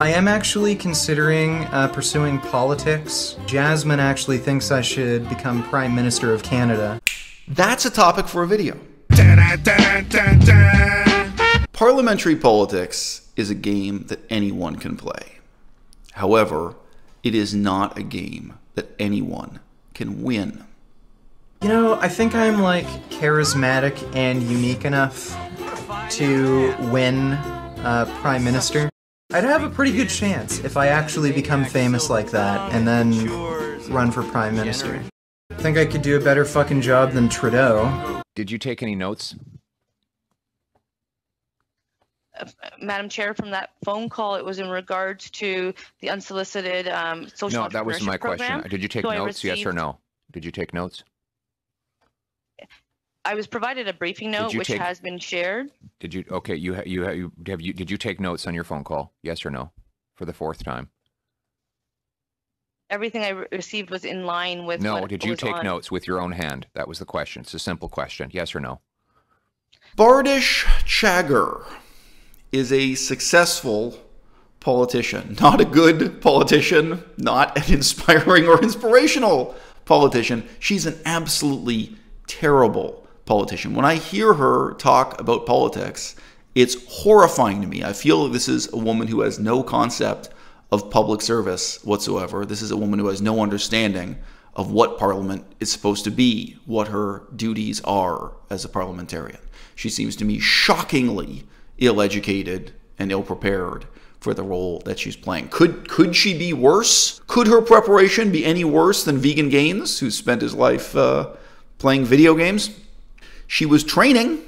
I am actually considering pursuing politics. Jasmine actually thinks I should become Prime Minister of Canada. That's a topic for a video. Parliamentary politics is a game that anyone can play. However, it is not a game that anyone can win. You know, I think I'm like charismatic and unique enough to win Prime Minister. I'd have a pretty good chance if I actually become famous like that and then run for Prime Minister. I think I could do a better fucking job than Trudeau. Did you take any notes? Madam Chair, from that phone call, it was in regards to the unsolicited social No, that was my program. question. Did you take notes, yes or no? Did you take notes? I was provided a briefing note, which has been shared. Did you? Okay, did you take notes on your phone call? Yes or no? For the fourth time. Everything I received was in line with. No, did you take notes with your own hand? That was the question. It's a simple question. Yes or no? Bardish Chagger is a successful politician, not a good politician, not an inspiring or inspirational politician. She's an absolutely terrible politician. When I hear her talk about politics, it's horrifying to me. I feel this is a woman who has no concept of public service whatsoever. This is a woman who has no understanding of what Parliament is supposed to be, what her duties are as a parliamentarian. She seems to me shockingly ill-educated and ill-prepared for the role that she's playing. Could she be worse? Could her preparation be any worse than Vegan Gaines, who spent his life playing video games? She was training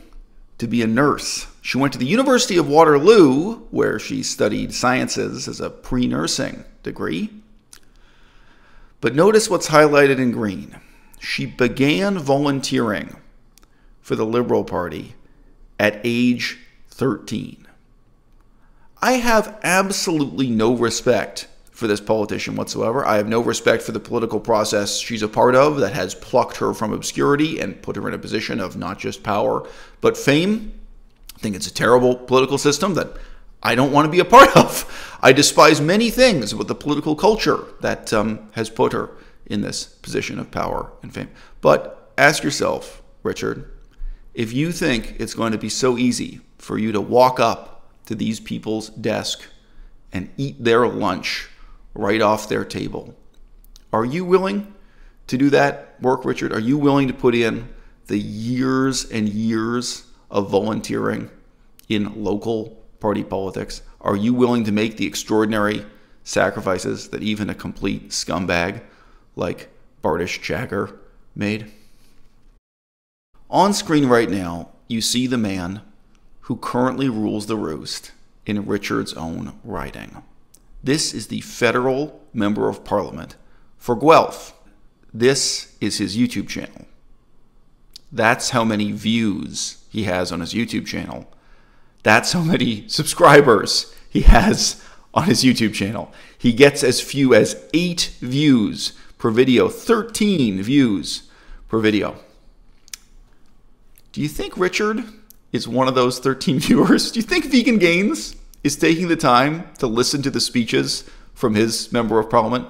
to be a nurse. She went to the University of Waterloo, where she studied sciences as a pre-nursing degree. But notice what's highlighted in green. She began volunteering for the Liberal Party at age 13. I have absolutely no respect for this politician whatsoever. I have no respect for the political process she's a part of that has plucked her from obscurity and put her in a position of not just power, but fame. I think it's a terrible political system that I don't want to be a part of. I despise many things with the political culture that has put her in this position of power and fame. But ask yourself, Richard, if you think it's going to be so easy for you to walk up to these people's desk and eat their lunch right off their table, are you willing to do that work, Richard? Are you willing to put in the years and years of volunteering in local party politics? Are you willing to make the extraordinary sacrifices that even a complete scumbag like Bardish Chagger made? On screen right now, you see the man who currently rules the roost in Richard's own riding. This is the federal member of parliament for Guelph. This is his YouTube channel. That's how many views he has on his YouTube channel. That's how many subscribers he has on his YouTube channel. He gets as few as 8 views per video, 13 views per video. Do you think Richard is one of those 13 viewers? Do you think Vegan Gaines is taking the time to listen to the speeches from his member of parliament?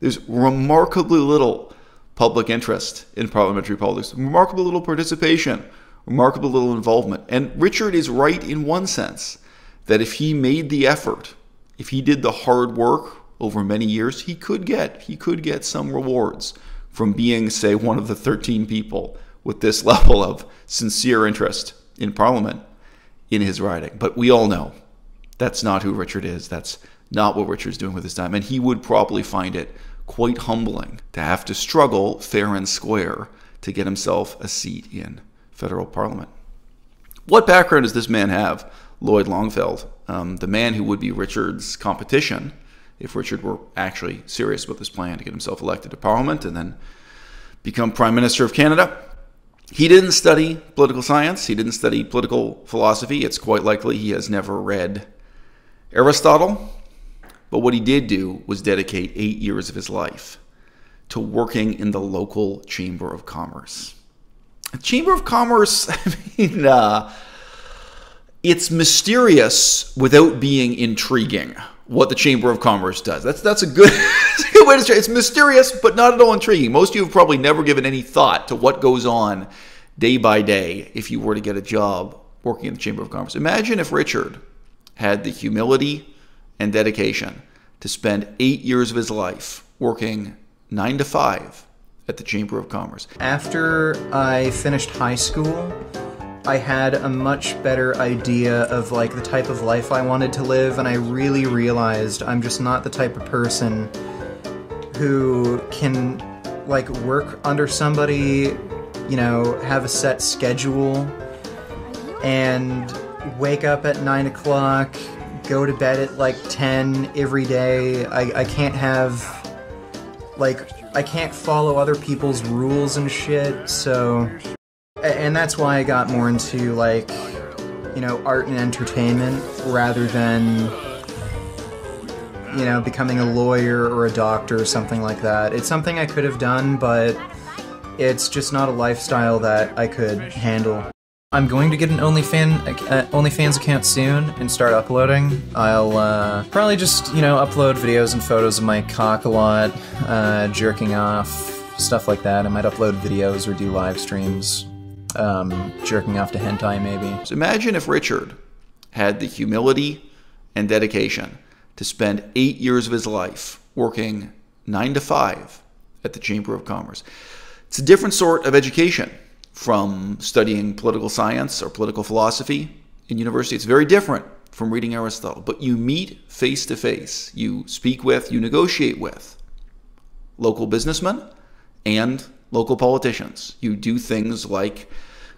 There's remarkably little public interest in parliamentary politics, remarkably little participation, remarkably little involvement. And Richard is right in one sense, that if he made the effort, if he did the hard work over many years, he could get some rewards from being, say, one of the 13 people with this level of sincere interest in Parliament in his riding. But we all know that's not who Richard is. That's not what Richard's doing with his time. And he would probably find it quite humbling to have to struggle fair and square to get himself a seat in federal Parliament. What background does this man have, Lloyd Longfeld? The man who would be Richard's competition if Richard were actually serious about this plan to get himself elected to Parliament and then become Prime Minister of Canada. He didn't study political science. He didn't study political philosophy. It's quite likely he has never read Aristotle. But what he did do was dedicate 8 years of his life to working in the local Chamber of Commerce. The Chamber of Commerce, I mean, it's mysterious without being intriguing. what the Chamber of Commerce does. That's a good, that's a good way to start. It's mysterious, but not at all intriguing. Most of you have probably never given any thought to what goes on day by day if you were to get a job working in the Chamber of Commerce. Imagine if Richard had the humility and dedication to spend 8 years of his life working 9 to 5 at the Chamber of Commerce. After I finished high school, I had a much better idea of like the type of life I wanted to live, and I really realized I'm just not the type of person who can like work under somebody, you know, have a set schedule and wake up at 9 o'clock, go to bed at like 10 every day. I can't have like, I can't follow other people's rules and shit, so... And that's why I got more into, like, you know, art and entertainment rather than, you know, becoming a lawyer or a doctor or something like that. It's something I could have done, but it's just not a lifestyle that I could handle. I'm going to get an OnlyFans account soon and start uploading. I'll probably just, you know, upload videos and photos of my cock a lot, jerking off, stuff like that. I might upload videos or do live streams. Jerking off to hentai, maybe. So imagine if Richard had the humility and dedication to spend 8 years of his life working 9 to 5 at the Chamber of Commerce. It's a different sort of education from studying political science or political philosophy in university. It's very different from reading Aristotle, but you meet face to face. You speak with, you negotiate with local businessmen and local politicians. You do things like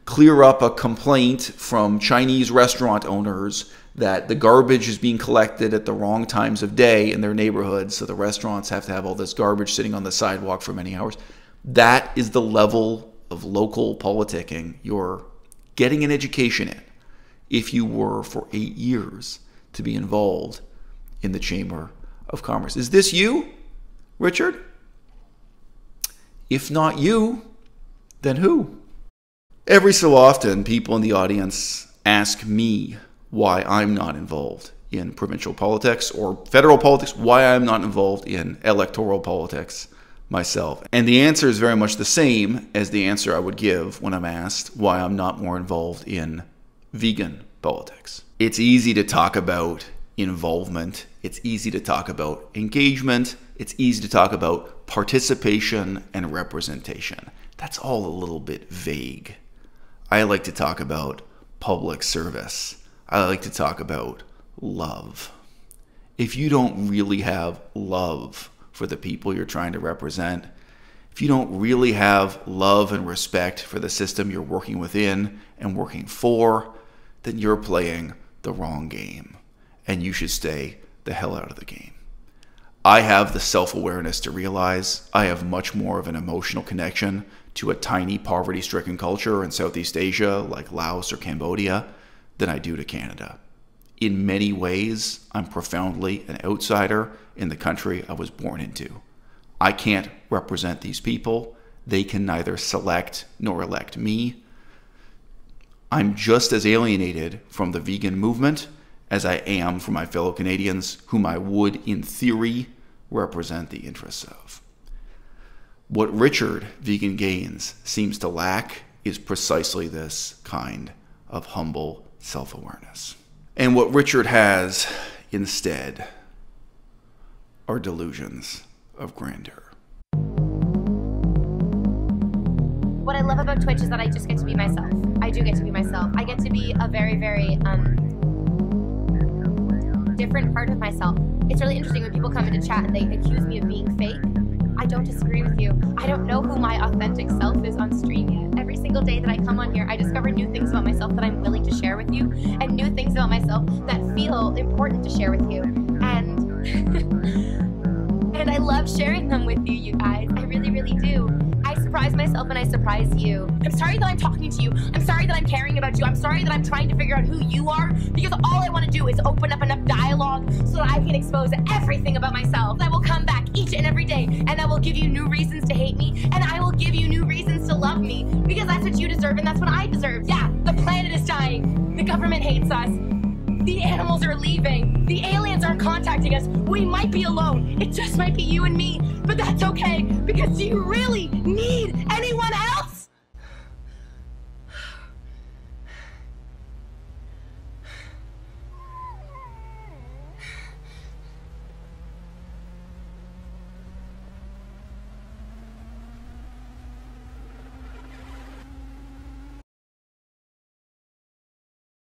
clear up a complaint from Chinese restaurant owners that the garbage is being collected at the wrong times of day in their neighborhoods, so the restaurants have to have all this garbage sitting on the sidewalk for many hours. That is the level of local politicking you're getting an education in if you were for 8 years to be involved in the Chamber of Commerce. Is this you, Richard? If not you, then who? Every so often, people in the audience ask me why I'm not involved in provincial politics or federal politics, why I'm not involved in electoral politics myself. And the answer is very much the same as the answer I would give when I'm asked why I'm not more involved in vegan politics. It's easy to talk about involvement. It's easy to talk about engagement. It's easy to talk about participation and representation. That's all a little bit vague. I like to talk about public service. I like to talk about love. If you don't really have love for the people you're trying to represent, if you don't really have love and respect for the system you're working within and working for, then you're playing the wrong game, and you should stay the hell out of the game. I have the self-awareness to realize I have much more of an emotional connection to a tiny poverty-stricken culture in Southeast Asia like Laos or Cambodia than I do to Canada. In many ways, I'm profoundly an outsider in the country I was born into. I can't represent these people. They can neither select nor elect me. I'm just as alienated from the vegan movement as I am from my fellow Canadians, whom I would, in theory, represent the interests of. What Richard Vegan Gains seems to lack is precisely this kind of humble self-awareness. And what Richard has instead are delusions of grandeur. What I love about Twitch is that I just get to be myself. I do get to be myself. I get to be a very, very different part of myself. It's really interesting when people come into chat and they accuse me of being fake. I don't disagree with you. I don't know who my authentic self is on stream yet. Every single day that I come on here, I discover new things about myself that I'm willing to share with you, and new things about myself that feel important to share with you. And and I love sharing them with you, you guys. I really, really do. I surprise myself and I surprise you. I'm sorry that I'm talking to you. I'm sorry that I'm caring about you. I'm sorry that I'm trying to figure out who you are, because all I want to do is open up enough dialogue so that I can expose everything about myself. I will come back each and every day and I will give you new reasons to hate me, and I will give you new reasons to love me, because that's what you deserve and that's what I deserve. Yeah, the planet is dying. The government hates us. The animals are leaving. The aliens aren't contacting us. We might be alone. It just might be you and me. But that's okay, because do you really need